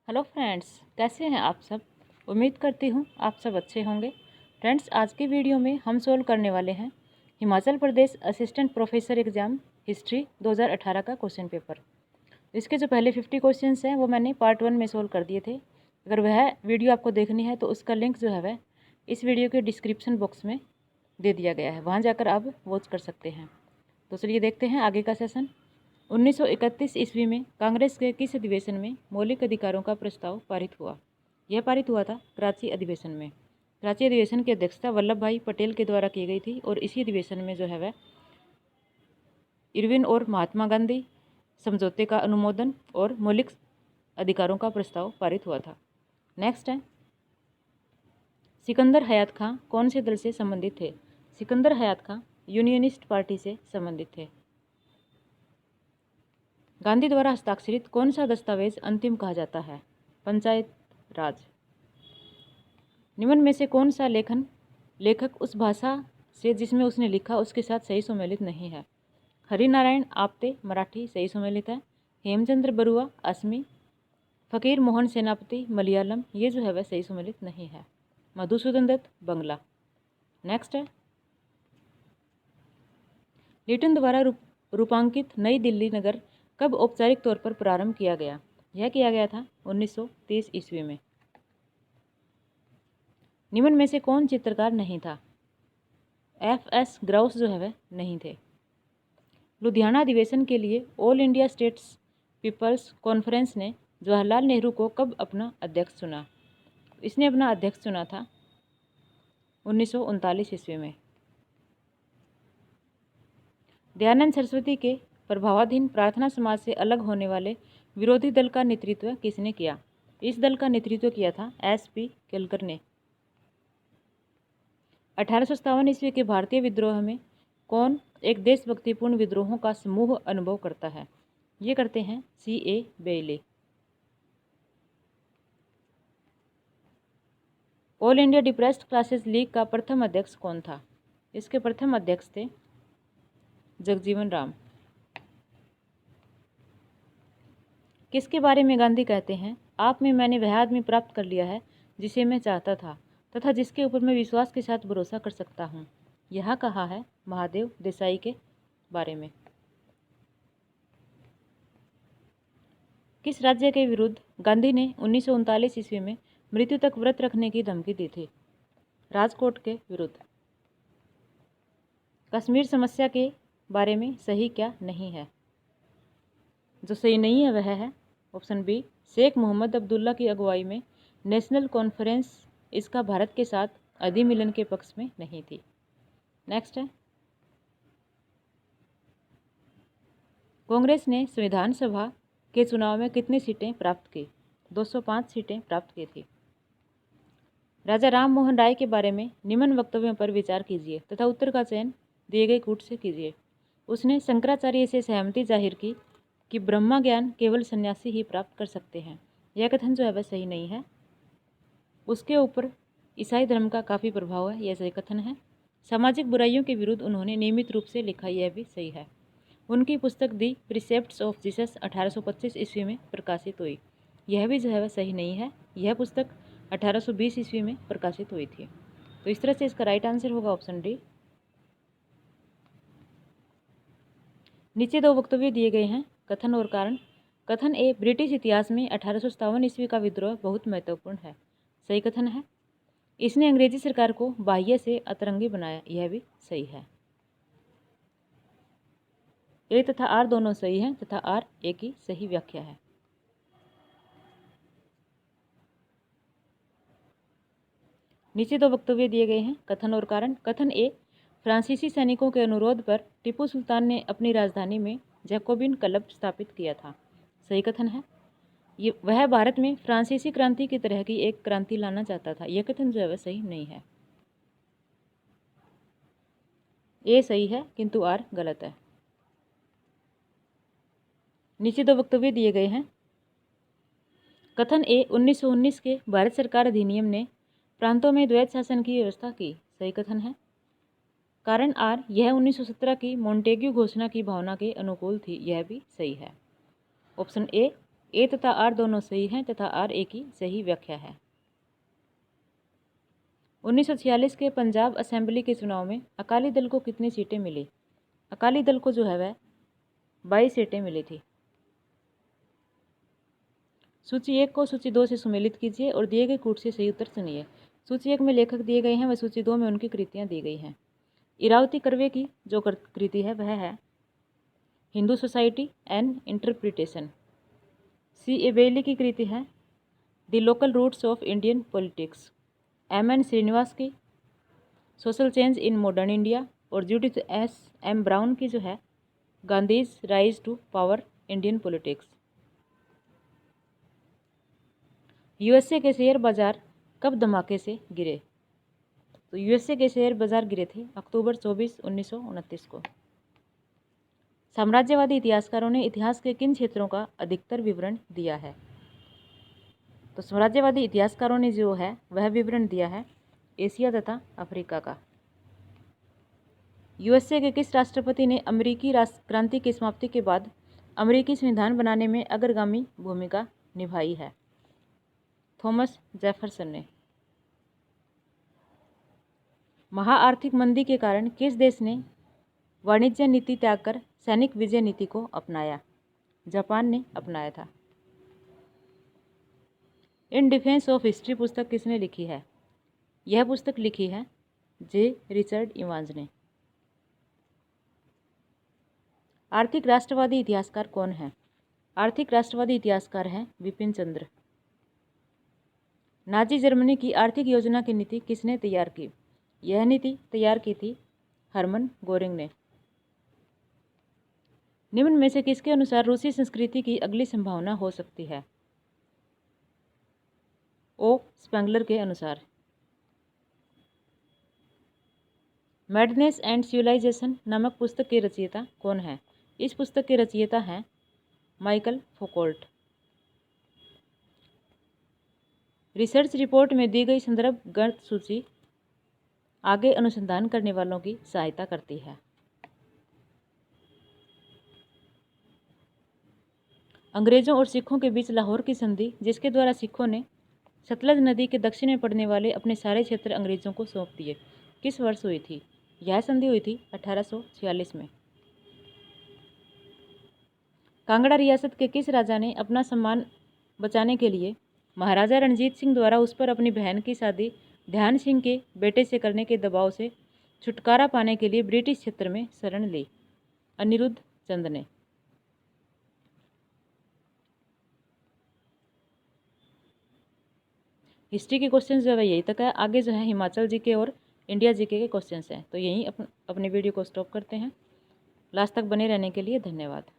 Hello friends, कैसे हैं आप सब। उम्मीद करती हूँ आप सब अच्छे होंगे। फ्रेंड्स, आज की वीडियो में हम सोल्व करने वाले हैं Himachal Pradesh assistant professor exam history 2018 का क्वेश्चन पेपर। इसके जो पहले 50 क्वेश्चंस हैं वो मैंने पार्ट 1 में सोल्व कर दिए थे। अगर वह वीडियो आपको देखनी है तो उसका लिंक जो है वह इस वीडियो के डिस्क्रिप्शन बॉक्स में दे दिया गया है, वहाँ जाकर आप वॉच कर सकते हैं। तो चलिए देखते हैं आगे का सेशन। 1931 ईस्वी में कांग्रेस के किस अधिवेशन में मौलिक अधिकारों का प्रस्ताव पारित हुआ। यह पारित हुआ था कराची अधिवेशन में। कराची अधिवेशन की अध्यक्षता वल्लभ भाई पटेल के द्वारा की गई थी और इसी अधिवेशन में जो है वह इरविन और महात्मा गांधी समझौते का अनुमोदन और मौलिक अधिकारों का प्रस्ताव पारित हुआ था। नेक्स्ट है, सिकंदर हयात खां कौन से दल से संबंधित थे। सिकंदर हयात खां यूनियनिस्ट पार्टी से संबंधित थे। गांधी द्वारा हस्ताक्षरित कौन सा दस्तावेज अंतिम कहा जाता है। पंचायत राज। निम्न में से कौन सा लेखक उस भाषा से जिसमें उसने लिखा उसके साथ सही सुमेलित नहीं है। हरिनारायण आप्टे मराठी सही सुमेलित है। हेमचंद्र बरुआ असमी। फकीर मोहन सेनापति मलयालम, ये जो है वह सही सुमेलित नहीं है। मधुसूदन दत्त बंगला। नेक्स्ट है, न्यूटन द्वारा रूपांकित नई दिल्ली नगर कब औपचारिक तौर पर प्रारंभ किया गया। यह किया गया था 1930 ईस्वी में। निम्न में से कौन चित्रकार नहीं था। F.S. ग्राउस जो है वह नहीं थे। लुधियाना अधिवेशन के लिए all India states people's conference ने जवाहरलाल नेहरू को कब अपना अध्यक्ष चुना। इसने अपना अध्यक्ष चुना था 1939 ईस्वी में। दयानंद सरस्वती के प्रभावाधीन प्रार्थना समाज से अलग होने वाले विरोधी दल का नेतृत्व किसने किया। इस दल का नेतृत्व किया था S.P. केलकर ने। 1857 ईस्वी के भारतीय विद्रोह में कौन एक देशभक्तिपूर्ण विद्रोहों का समूह अनुभव करता है। ये करते हैं C.A. Bayly. All India depressed classes league का प्रथम अध्यक्ष कौन था। इसके प्रथम अध्यक्ष थे जगजीवन राम। किसके बारे में गांधी कहते हैं, आप में मैंने वह आदमी प्राप्त कर लिया है जिसे मैं चाहता था तथा जिसके ऊपर मैं विश्वास के साथ भरोसा कर सकता हूँ। यह कहा है महादेव देसाई के बारे में। किस राज्य के विरुद्ध गांधी ने 1939 ईस्वी में मृत्यु तक व्रत रखने की धमकी दी थी। राजकोट के विरुद्ध। कश्मीर समस्या के बारे में सही क्या नहीं है। जो सही नहीं है वह है ऑप्शन बी, शेख मोहम्मद अब्दुल्ला की अगुवाई में नेशनल कॉन्फ्रेंस इसका भारत के साथ अधिमिलन के पक्ष में नहीं थी। नेक्स्ट है, कांग्रेस ने संविधान सभा के चुनाव में कितनी सीटें प्राप्त की। 205 सीटें प्राप्त की थी। राजा राम मोहन राय के बारे में निम्न वक्तव्यों पर विचार कीजिए तथा उत्तर का चयन दिए गए कूट से कीजिए। उसने शंकराचार्य से सहमति जाहिर की कि ब्रह्मा ज्ञान केवल सन्यासी ही प्राप्त कर सकते हैं। यह कथन जो है वह सही नहीं है। उसके ऊपर ईसाई धर्म का काफ़ी प्रभाव है, यह सही कथन है। सामाजिक बुराइयों के विरुद्ध उन्होंने नियमित रूप से लिखा, यह भी सही है। उनकी पुस्तक दी प्रिसेप्ट्स ऑफ जीसस 1825 ईस्वी में प्रकाशित हुई। यह भी जो है वह सही नहीं है। यह पुस्तक 1820 ईस्वी में प्रकाशित हुई थी। तो इस तरह से इसका राइट आंसर होगा ऑप्शन डी। नीचे दो वक्तव्य दिए गए हैं, कथन और कारण। कथन ए, ब्रिटिश इतिहास में 1857 ईस्वी का विद्रोह बहुत महत्वपूर्ण है। सही कथन है। इसने अंग्रेजी सरकार को बाह्य से अतरंगी बनाया। यह भी सही है। ए तथा आर दोनों सही हैं तथा आर ए की सही व्याख्या है। नीचे दो वक्तव्य दिए गए हैं, कथन और कारण। कथन ए, फ्रांसीसी सैनिकों के अनुरोध पर टीपू सुल्तान ने अपनी राजधानी में जैकोबिन क्लब स्थापित किया था। सही कथन है। ये वह भारत में फ्रांसीसी क्रांति की तरह की एक क्रांति लाना चाहता था। यह कथन जो है वह सही नहीं है। ए सही है किंतु आर गलत है। नीचे दो वक्तव्य दिए गए हैं। कथन ए, 1919 के भारत सरकार अधिनियम ने प्रांतों में द्वैत शासन की व्यवस्था की। सही कथन है। कारण आर, यह 1917 की मॉन्टेग्यू घोषणा की भावना के अनुकूल थी। यह भी सही है। ऑप्शन ए ए तथा आर दोनों सही हैं तथा आर ए की सही व्याख्या है। 1946 के पंजाब असेंबली के चुनाव में अकाली दल को कितनी सीटें मिली? अकाली दल को जो है वह 22 सीटें मिली थी। सूची 1 को सूची 2 से सुमेलित कीजिए और दिए गए कूट से सही उत्तर चुनिए। सूची 1 में लेखक दिए गए हैं व सूची 2 में उनकी कृतियां दी गई हैं। इरावती कर्वे की जो कृति है वह है Hindu society and interpretation. C A Bayly की कृति है the local roots of Indian politics. M N. Srinivas की social change in modern India और जूडिथ एस.एम. ब्राउन की जो है Gandhi's rise to power Indian politics. USA के शेयर बाजार कब धमाके से गिरे? तो यूएसए के शेयर बाजार गिरे थे अक्टूबर 24, 1929 को। साम्राज्यवादी इतिहासकारों ने इतिहास के किन क्षेत्रों का अधिकतर विवरण दिया है? तो साम्राज्यवादी इतिहासकारों ने जो है वह विवरण दिया है एशिया तथा अफ्रीका का। यूएसए के किस राष्ट्रपति ने अमेरिकी क्रांति की समाप्ति के बाद अमेरिकी संविधान बनाने में अग्रगामी भूमिका निभाई है? थॉमस जेफरसन ने। महाआर्थिक मंदी के कारण किस देश ने वाणिज्य नीति त्याग कर सैनिक विजय नीति को अपनाया? जापान ने अपनाया था। इन डिफेंस ऑफ हिस्ट्री पुस्तक किसने लिखी है? यह पुस्तक लिखी है जे. रिचर्ड इवांस ने। आर्थिक राष्ट्रवादी इतिहासकार कौन है? आर्थिक राष्ट्रवादी इतिहासकार हैं विपिन चंद्र। नाजी जर्मनी की आर्थिक योजना की नीति किसने तैयार की? यह नीति तैयार की थी हरमन गोरिंग ने। निम्न में से किसके अनुसार रूसी संस्कृति की अगली संभावना हो सकती है? ओ स्पेंगलर के अनुसार। मैडनेस एंड सिविलाइजेशन नामक पुस्तक के रचयिता कौन है? इस पुस्तक के रचयिता हैं माइकल फोकोल्ट। रिसर्च रिपोर्ट में दी गई संदर्भ ग्रंथ सूची आगे अनुसंधान करने वालों की सहायता करती है। अंग्रेजों और सिखों के बीच लाहौर की संधि, जिसके द्वारा सिखों ने सतलज नदी के दक्षिण में पड़ने वाले अपने सारे क्षेत्र अंग्रेजों को सौंप दिए, किस वर्ष हुई थी? यह संधि हुई थी 1846 में। कांगड़ा रियासत के किस राजा ने अपना सम्मान बचाने के लिए महाराजा रणजीत सिंह द्वारा उस पर अपनी बहन की शादी ध्यान सिंह के बेटे से करने के दबाव से छुटकारा पाने के लिए ब्रिटिश क्षेत्र में शरण ली? अनिरुद्ध चंद ने। हिस्ट्री के क्वेश्चन जो है यही तक है। आगे जो है हिमाचल जीके और इंडिया जीके के क्वेश्चंस हैं। तो यहीं अपने वीडियो को स्टॉप करते हैं। लास्ट तक बने रहने के लिए धन्यवाद।